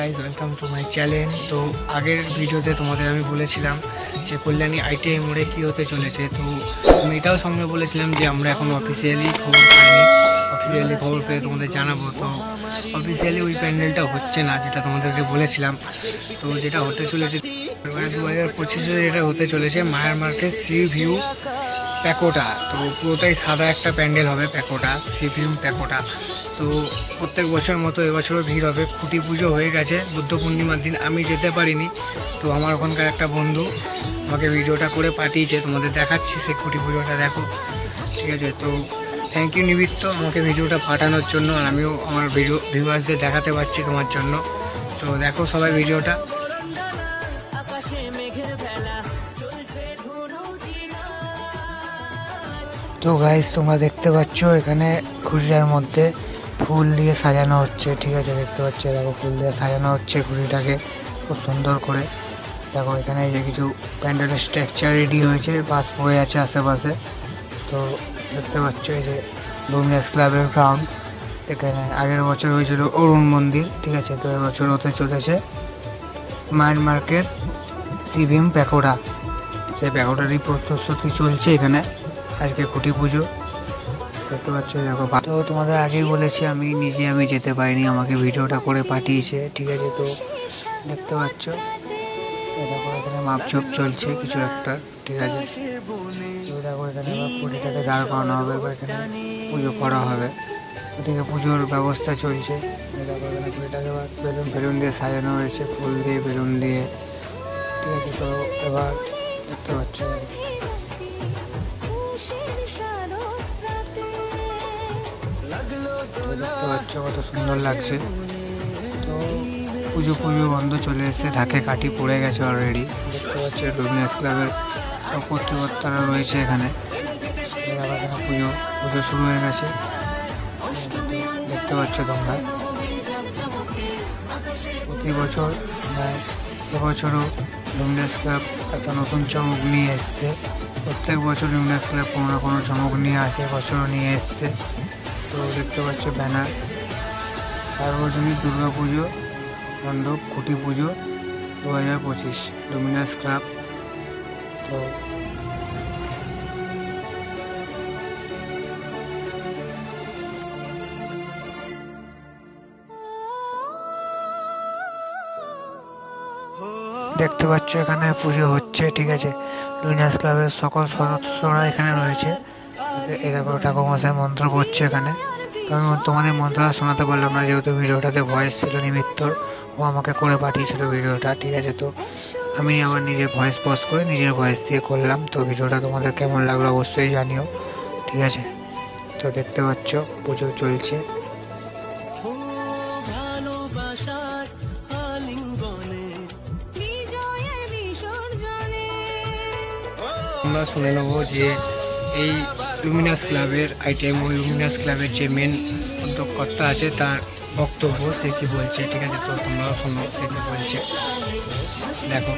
Guys, welcome to my channel. তো আগের ভিডিওতে তোমাদের আমি বলেছিলাম যে কল্যাণী আইটিআই মোড়ে কী হতে চলেছে। তো আমি এটাও সঙ্গে বলেছিলাম যে আমরা এখন অফিসিয়ালি খবর পাইনি, অফিসিয়ালি খবর পেয়ে তোমাদের জানাবো। তো অফিসিয়ালি ওই প্যান্ডেলটা হচ্ছে না, যেটা তোমাদেরকে বলেছিলাম। তো যেটা হতে চলেছে 2025-এ যেটা হতে চলেছে মায়ার মার্কেট সি ভিউ প্যাকোটা। তো পুরোটাই সাদা একটা প্যান্ডেল হবে, প্যাকোটা, সি ভিউ প্যাকোটা। তো প্রত্যেক বছরের মতো এবছরও ভিড় হবে। খুঁটি পুজো হয়ে গেছে বুদ্ধ পূর্ণিমার দিন, আমি যেতে পারিনি। তো আমার ওখানকার একটা বন্ধু আমাকে ভিডিওটা করে পাঠিয়েছে, তোমাদের দেখাচ্ছি সেই খুঁটি পুজোটা, দেখো, ঠিক আছে। তো থ্যাংক ইউ নিমিত্ত আমাকে ভিডিওটা পাঠানোর জন্য, আর আমিও আমার ভিউয়ার্সদের দেখাতে পারছি তোমার জন্য। তো দেখো সবাই ভিডিওটা। তো গাইস, তোমরা দেখতে পাচ্ছ এখানে খুঁটিটার মধ্যে ফুল দিয়ে সাজানো হচ্ছে, ঠিক আছে, দেখতে পাচ্ছ, দেখো ফুল দিয়ে সাজানো হচ্ছে খুঁটিটাকে খুব সুন্দর করে। দেখো এখানে এই যে কিছু প্যান্ডেলের স্ট্রাকচার রেডি হয়েছে, বাস পড়ে আছে আশেপাশে। তো দেখতে পাচ্ছ এই যে লুমিনাস ক্লাবের গ্রাউন্ড। এখানে আগের বছর হয়েছিল অরুণ মন্দির, ঠিক আছে। তো এবছর হতে চলেছে মায়ার মার্কেট সি ভিউ প্যাকোটা। সেই প্যাকোটারই প্রস্তুতি চলছে এখানে, আজকে খুঁটি পুজো দেখতে পাচ্ছ। দেখো, তো তোমাদের আগেই বলেছি আমি যেতে পারিনি, আমাকে ভিডিওটা করে পাঠিয়েছে, ঠিক আছে। তো দেখতে পাচ্ছ দেখো এখানে মাপঝোপ চলছে কিছু একটা, ঠিক আছে। তো দেখো এখানে এবার খুঁটিটাকে দাঁড় করানো হবে, বা এখানে পুজো করা হবে, ওদিকে পুজোর ব্যবস্থা চলছে। দেখো এখানে খুঁটিটাকে এবার বেলুন দিয়ে সাজানো হয়েছে, ফুল দিয়ে, বেলুন দিয়ে, ঠিক আছে। তো এবার দেখতে পাচ্ছ দেখতে পাচ্ছ কত সুন্দর লাগছে। তো পুজো বন্ধ চলে এসেছে, ঢাকে কাঠি পড়ে গেছে অলরেডি। দেখতে পাচ্ছ লুমিনাস ক্লাবের কর্মকর্তারা রয়েছে এখানে। পুজো শুরু হয়ে গেছে, দেখতে পাচ্ছ তোমরা। প্রতি বছর এবছরও লুমিনাস ক্লাব একটা নতুন চমক নিয়ে এসছে। প্রত্যেক বছর লুমিনাস ক্লাব কোনো না কোনো চমক নিয়ে আসে, বছরও নিয়ে এসছে। তো দেখতে পাচ্ছ ব্যানার, সার্বজনীন দুর্গা পুজো মণ্ডপ খুঁটি পুজো 2025 লুমিনাস ক্লাব। তো দেখতে পাচ্ছ এখানে পুজো হচ্ছে, ঠিক আছে। লুমিনাস ক্লাবের সকল সদস্যরা এখানে রয়েছে। এরপর ঠাকুরমশাই মন্ত্র পড়ছে এখানে। তো আমি তোমাদের মন্ত্রটা শোনাতে পারলাম না, যেহেতু ভিডিওটাতে ভয়েস ছিল নিমিত্তর, ও আমাকে করে পাঠিয়েছিল ভিডিওটা, ঠিক আছে। তো আমি আমার নিজের ভয়েস পজ করে নিজের ভয়েস দিয়ে করলাম। তো ভিডিওটা তোমাদের কেমন লাগলো অবশ্যই জানিও, ঠিক আছে। তো দেখতে পাচ্ছ পুজো চলছে। আমরা শুনে নেবো যে এই লুমিনাস ক্লাবের আইটিআই লুমিনাস ক্লাবের যে মেন উদ্যোগকর্তা আছে তার বক্তব্য, সে কি বলছে, ঠিক আছে। তো তোমরাও শোনো সে কি বলছে, দেখো।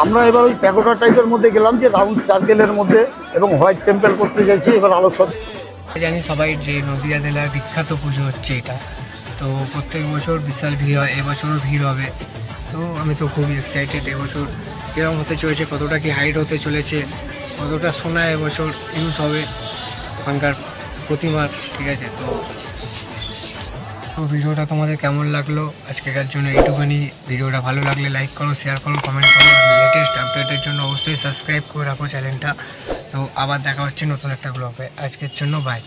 আমরা এবার ওই প্যাগোডা টাইপের মধ্যে গেলাম, যে রাউন্ড সার্কেলের মধ্যে, এবং হোয়াইট টেম্পল করতে চাইছি। এবার আলোক জানি সবাই যে নদিয়া জেলার বিখ্যাত পুজো হচ্ছে এটা। তো প্রত্যেক বছর বিশাল ভিড় হয়, এবছরও ভিড় হবে। তো আমি তো খুবই এক্সাইটেড, এবছর কীরকম হতে চলেছে, কতটা কি হাইট হতে চলেছে, কতটা সোনা এবছর ইউজ হবে ওখানকার প্রতিমার, ঠিক আছে। তো ভিডিওটা তোমাদের কেমন লাগলো আজকেকার জন্য এইটুখানি। ভিডিওটা ভালো লাগলে লাইক করো, শেয়ার করো, কমেন্ট করো, আর লেটেস্ট আপডেটের জন্য অবশ্যই সাবস্ক্রাইব করে রাখো চ্যানেলটা। তো আবার দেখা হচ্ছে নতুন একটা ব্লগে, আজকের জন্য বাই।